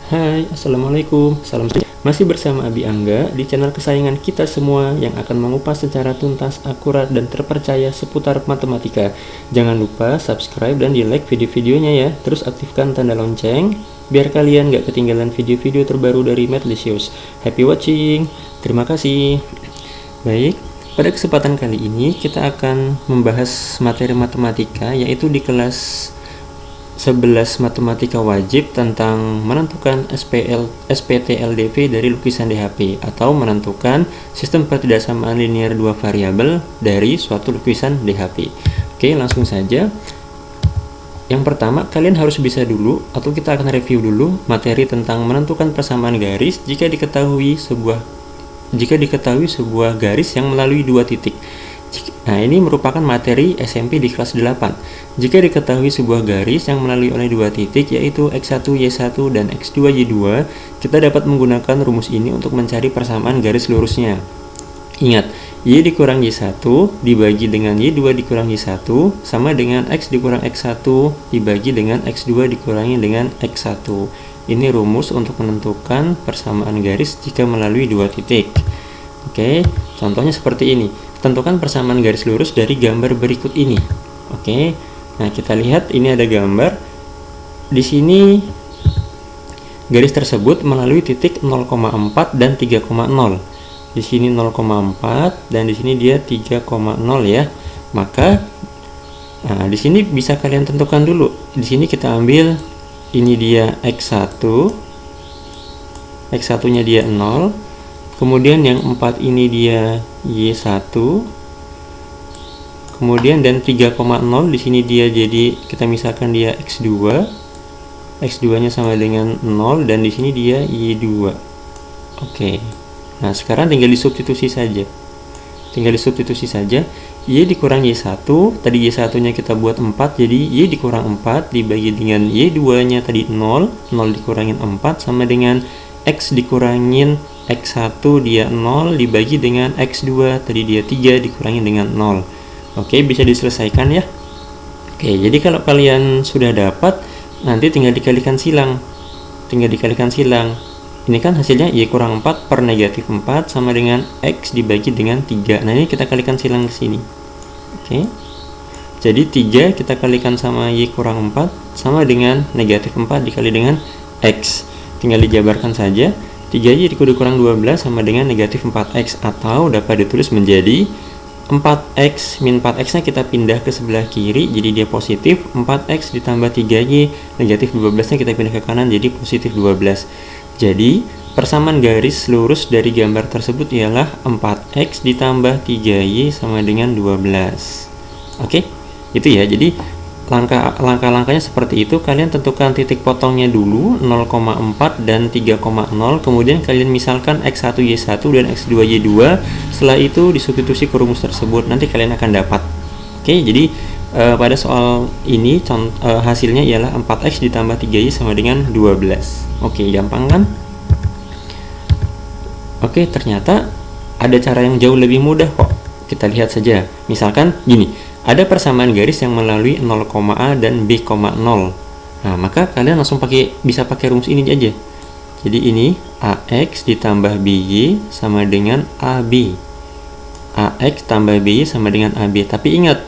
Hai, Assalamualaikum, salam sejahtera. Masih bersama Abi Angga di channel kesayangan kita semua yang akan mengupas secara tuntas, akurat, dan terpercaya seputar matematika. Jangan lupa subscribe dan di-like video-videonya ya. Terus aktifkan tanda lonceng, biar kalian gak ketinggalan video-video terbaru dari Matlicious. Happy watching, terima kasih. Baik, pada kesempatan kali ini kita akan membahas materi matematika, yaitu di kelas 11 matematika wajib tentang menentukan SPT-LDV dari lukisan DHP atau menentukan sistem pertidaksamaan linear dua variabel dari suatu lukisan DHP. Oke, langsung saja. Yang pertama, kalian harus bisa dulu atau kita akan review dulu materi tentang menentukan persamaan garis jika diketahui sebuah garis yang melalui dua titik. Nah, ini merupakan materi SMP di kelas 8. Jika diketahui sebuah garis yang melalui oleh dua titik, yaitu X1, Y1, dan X2, Y2, kita dapat menggunakan rumus ini untuk mencari persamaan garis lurusnya. Ingat, Y dikurang Y1 dibagi dengan Y2 dikurang Y1 sama dengan X dikurang X1 dibagi dengan X2 dikurangi dengan X1. Ini rumus untuk menentukan persamaan garis jika melalui dua titik. Oke, contohnya seperti ini. Tentukan persamaan garis lurus dari gambar berikut ini. Oke, nah kita lihat ini ada gambar. Di sini garis tersebut melalui titik 0,4 dan 3,0. Di sini 0,4 dan di sini dia 3,0 ya. Maka nah, di sini bisa kalian tentukan dulu. Di sini kita ambil ini dia X1. X1-nya dia 0. Kemudian yang 4 ini dia Y1. Kemudian dan 3,0 di sini dia jadi kita misalkan dia X2. X2-nya sama dengan 0 dan di sini dia Y2. Oke. Nah, sekarang tinggal disubstitusi saja. Y dikurang Y1, tadi Y1-nya kita buat 4, jadi Y dikurang 4 dibagi dengan Y2-nya tadi 0, 0 dikurangin 4 sama dengan X dikurangin X1 dia 0 dibagi dengan X2 tadi dia 3 dikurangi dengan 0. Oke, bisa diselesaikan ya. Oke, jadi kalau kalian sudah dapat, nanti tinggal dikalikan silang. Ini kan hasilnya Y kurang 4 per negatif 4 sama dengan X dibagi dengan 3. Nah, ini kita kalikan silang ke sini. Oke. Jadi 3 kita kalikan sama Y kurang 4 sama dengan negatif 4 dikali dengan X. Tinggal dijabarkan saja. 3Y dikurang 12 sama dengan negatif 4X, atau dapat ditulis menjadi 4X min 4X nya kita pindah ke sebelah kiri jadi dia positif, 4X ditambah 3Y negatif 12 nya kita pindah ke kanan jadi positif 12. Jadi persamaan garis lurus dari gambar tersebut ialah 4X ditambah 3Y sama dengan 12. Oke, itu ya. Jadi langkah-langkahnya seperti itu. Kalian tentukan titik potongnya dulu 0,4 dan 3,0, kemudian kalian misalkan X1 Y1 dan X2 Y2. Setelah itu disubstitusi ke rumus tersebut, nanti kalian akan dapat. Oke, jadi pada soal ini hasilnya ialah 4X ditambah 3Y sama dengan 12. Oke, gampang kan? Oke, ternyata ada cara yang jauh lebih mudah kok. Kita lihat saja. Misalkan gini, ada persamaan garis yang melalui 0,A dan B,0. Nah, maka kalian langsung bisa pakai rumus ini aja. Jadi ini AX ditambah BY sama dengan AB. AX tambah BY sama dengan AB. Tapi ingat,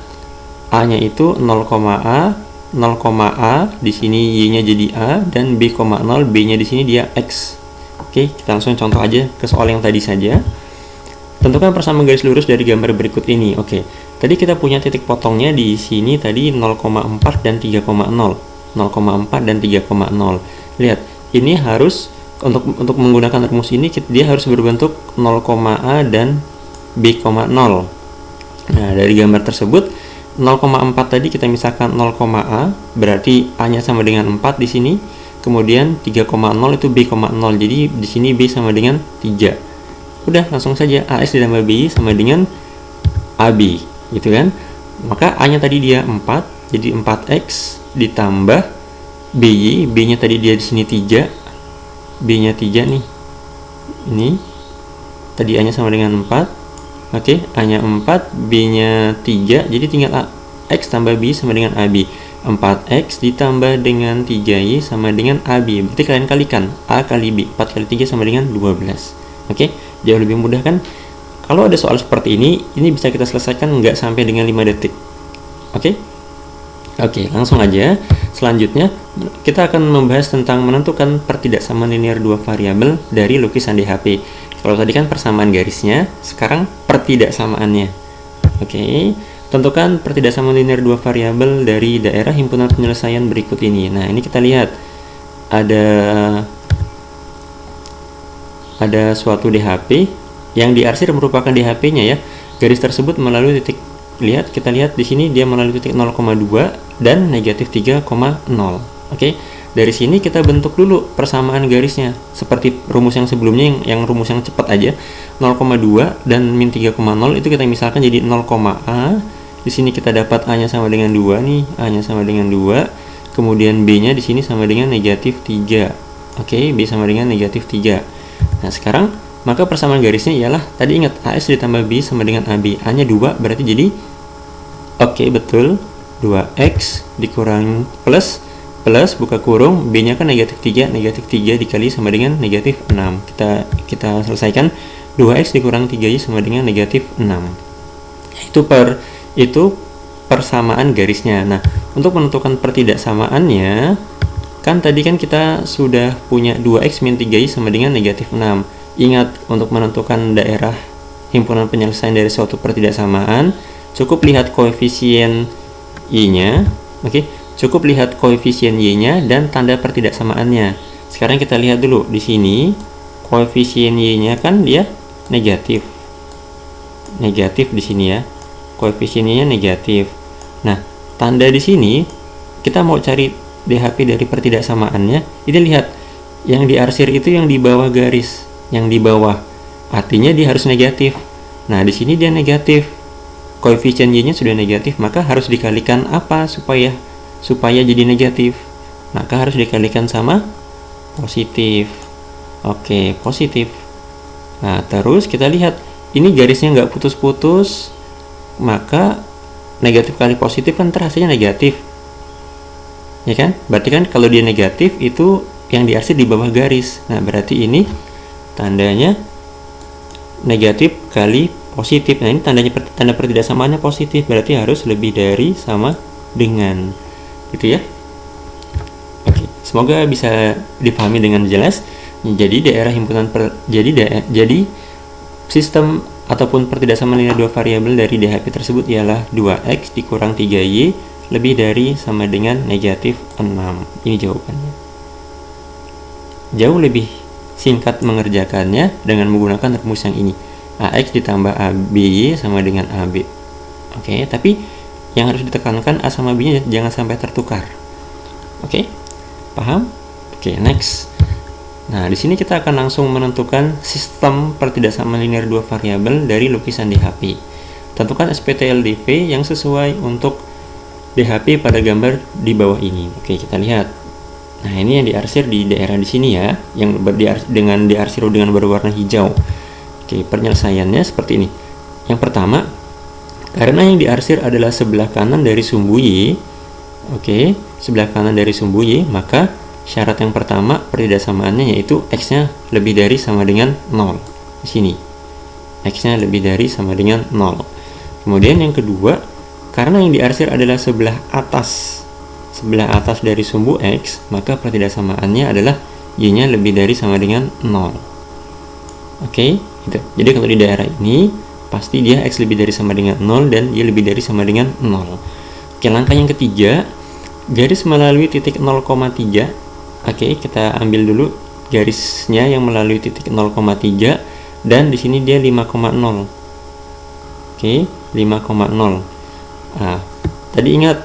A-nya itu 0,A, 0,A, di sini Y-nya jadi A, dan B,0, B-nya di sini dia X. Oke, kita langsung contoh aja ke soal yang tadi saja. Tentukan persamaan garis lurus dari gambar berikut ini. Oke, tadi kita punya titik potongnya di sini tadi 0,4 dan 3,0. 0,4 dan 3,0. Lihat, ini harus untuk menggunakan rumus ini dia harus berbentuk 0,A dan B,0. Nah, dari gambar tersebut 0,4 tadi kita misalkan 0,A, berarti A-nya sama dengan 4 di sini. Kemudian 3,0 itu B,0. Jadi di sini B sama dengan 3. Udah, langsung saja AX ditambah BY sama dengan AB, gitu kan? Maka A-nya tadi dia 4, jadi 4X ditambah BY, B-nya tadi dia di sini 3, B-nya 3 nih. Ini tadi A-nya sama dengan 4. Oke, A-nya 4, B-nya 3, jadi tinggal X tambah BY sama dengan AB. 4x ditambah dengan 3y sama dengan AB. Berarti kalian kalikan A kali B, 4 kali 3 sama dengan 12. Oke, jauh lebih mudah kan? Kalau ada soal seperti ini bisa kita selesaikan nggak sampai dengan 5 detik. Oke, langsung aja. Selanjutnya kita akan membahas tentang menentukan pertidaksamaan linear dua variabel dari lukisan DHP. Kalau tadi kan persamaan garisnya, sekarang pertidaksamaannya. Oke, tentukan pertidaksamaan linear dua variabel dari daerah himpunan penyelesaian berikut ini. Nah, ini kita lihat ada suatu DHP yang diarsir merupakan DHP-nya ya. Garis tersebut melalui titik, kita lihat di sini dia melalui titik 0,2 dan negatif 3,0. Oke, dari sini kita bentuk dulu persamaan garisnya seperti rumus yang sebelumnya, yang rumus yang cepat aja. 0,2 dan min 3,0 itu kita misalkan jadi 0,a. Di sini kita dapat a-nya sama dengan 2 nih, a-nya sama dengan 2. Kemudian b-nya di sini sama dengan negatif 3. Oke, b sama dengan negatif 3. Nah, sekarang maka persamaan garisnya ialah, tadi ingat AS ditambah B sama dengan AB. A-nya 2 berarti jadi, oke, betul, 2X dikurangi plus buka kurung, B-nya kan negatif 3 dikali sama dengan negatif 6. Kita selesaikan. 2X dikurangi 3Y sama dengan negatif 6. Itu persamaan garisnya. Nah, untuk menentukan pertidaksamaannya, kan tadi kan kita sudah punya 2X min 3Y sama dengan negatif 6. Ingat, untuk menentukan daerah himpunan penyelesaian dari suatu pertidaksamaan, cukup lihat koefisien Y-nya. Oke, cukup lihat koefisien Y-nya dan tanda pertidaksamaannya. Sekarang kita lihat dulu di sini, koefisien Y-nya kan dia negatif di sini ya. Koefisien Y-nya negatif. Nah, tanda di sini kita mau cari DHP dari pertidaksamaannya. Ini lihat, yang diarsir itu yang di bawah garis, yang di bawah, artinya dia harus negatif. Nah, di sini dia negatif, koefisien Y-nya sudah negatif, maka harus dikalikan apa supaya jadi negatif? Maka harus dikalikan sama positif. Oke, positif. Nah, terus kita lihat, ini garisnya nggak putus-putus, maka negatif kali positif kan hasilnya negatif, ya kan? Berarti kan kalau dia negatif itu yang diarsir di bawah garis. Nah, berarti ini tandanya negatif kali positif. Nah, ini tanda pertidaksamaannya positif, berarti harus lebih dari sama dengan, gitu ya. Oke, semoga bisa dipahami dengan jelas. Jadi daerah himpunan jadi sistem ataupun pertidaksamaan linear dua variabel dari DHP tersebut ialah 2X dikurang 3Y lebih dari sama dengan negatif 6. Ini jawabannya. Jauh lebih singkat mengerjakannya dengan menggunakan rumus yang ini. AX ditambah ABY sama dengan AB. Oke, tapi yang harus ditekankan A sama B nya jangan sampai tertukar. Oke, paham? Oke, next. Nah, di sini kita akan langsung menentukan sistem pertidaksamaan linear dua variabel dari lukisan DHP. Tentukan SPT LDV yang sesuai untuk DHP pada gambar di bawah ini. Oke, kita lihat. Nah, ini yang diarsir di daerah di sini ya, yang diarsir dengan berwarna hijau. Oke, penyelesaiannya seperti ini. Yang pertama, karena yang diarsir adalah sebelah kanan dari sumbu Y. Oke, sebelah kanan dari sumbu Y, maka syarat yang pertama pertidaksamaannya yaitu X-nya lebih dari sama dengan 0. Di sini X-nya lebih dari sama dengan 0. Kemudian yang kedua, karena yang diarsir adalah sebelah atas dari sumbu X, maka pertidaksamaannya adalah Y-nya lebih dari sama dengan 0. Oke, gitu. Jadi kalau di daerah ini pasti dia X lebih dari sama dengan 0 dan Y lebih dari sama dengan 0. Oke, langkah yang ketiga, garis melalui titik 0,3. Oke, kita ambil dulu garisnya yang melalui titik 0,3 dan di sini dia 5,0. Oke, 5,0. Nah, tadi ingat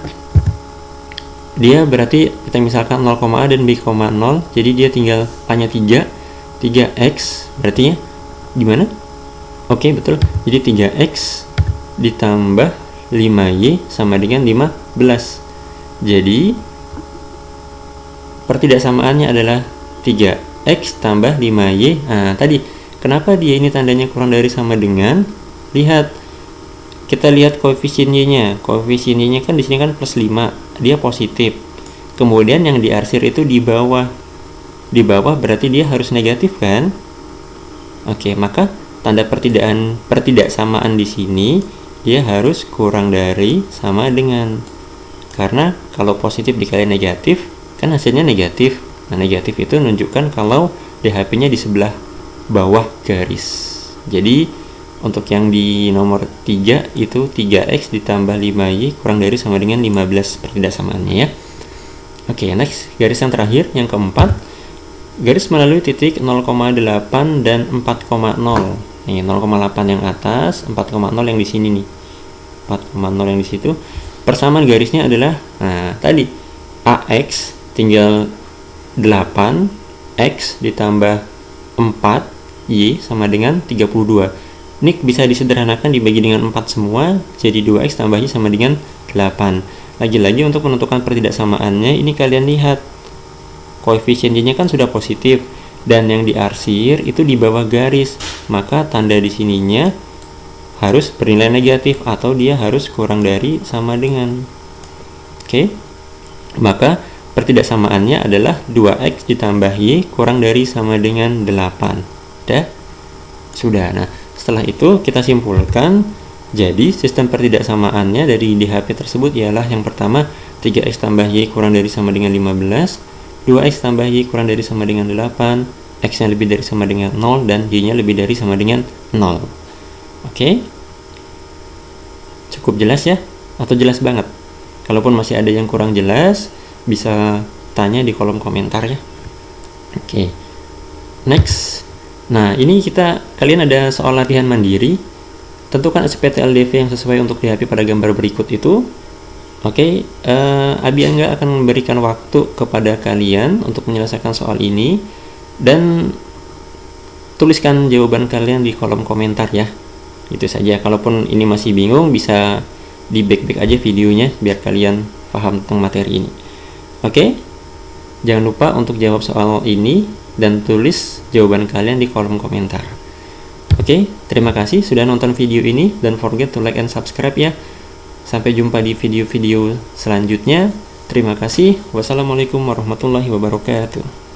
dia berarti kita misalkan 0,a dan b,0, jadi dia tinggal A-nya 3x berarti ya gimana? Oke, betul. Jadi 3x ditambah 5y sama dengan 15. Jadi pertidaksamaannya adalah 3x tambah 5y. Nah, tadi kenapa dia ini tandanya kurang dari sama dengan? Lihat, kita lihat koefisien y-nya. Koefisien y-nya kan di sini kan plus 5 dia positif. Kemudian yang diarsir itu di bawah. Di bawah berarti dia harus negatif kan? Oke, maka tanda pertidaksamaan di sini dia harus kurang dari sama dengan. Karena kalau positif dikali negatif kan hasilnya negatif. Nah, negatif itu menunjukkan kalau DHP-nya di sebelah bawah garis. Jadi untuk yang di nomor 3 itu 3x ditambah 5y kurang dari sama dengan 15 pertidaksamaannya ya. Oke, next, garis yang terakhir, yang keempat, garis melalui titik 0,8 dan 4,0. Nih, 0,8 yang atas, 4,0 yang di sini nih. 4,0 yang di situ. Persamaan garisnya adalah, nah tadi AX tinggal 8, X ditambah 4, Y sama dengan 32. Ini bisa disederhanakan dibagi dengan 4 semua, jadi 2X tambah Y sama dengan 8. Lagi-lagi untuk menentukan pertidaksamaannya, ini kalian lihat koefisien Y-nya kan sudah positif dan yang diarsir itu di bawah garis, maka tanda di sininya harus bernilai negatif atau dia harus kurang dari sama dengan. Oke. Maka pertidaksamaannya adalah 2X ditambah Y kurang dari sama dengan 8. Sudah. Nah, setelah itu kita simpulkan. Jadi sistem pertidaksamaannya dari DHP tersebut ialah yang pertama 3X tambah Y kurang dari sama dengan 15, 2X tambah Y kurang dari sama dengan 8, X-nya lebih dari sama dengan 0, dan Y-nya lebih dari sama dengan 0. Oke? Cukup jelas ya? Atau jelas banget? Kalaupun masih ada yang kurang jelas, bisa tanya di kolom komentar ya. Oke. Next. Nah, ini kalian ada soal latihan mandiri. Tentukan SPT LDV yang sesuai untuk DHP pada gambar berikut itu. Oke, Abi Angga akan memberikan waktu kepada kalian untuk menyelesaikan soal ini dan tuliskan jawaban kalian di kolom komentar ya. Itu saja. Kalaupun ini masih bingung, bisa di back aja videonya biar kalian paham tentang materi ini. Oke, jangan lupa untuk jawab soal ini dan tulis jawaban kalian di kolom komentar. Oke, terima kasih sudah nonton video ini, dan forget to like and subscribe ya. Sampai jumpa di video-video selanjutnya. Terima kasih. Wassalamualaikum warahmatullahi wabarakatuh.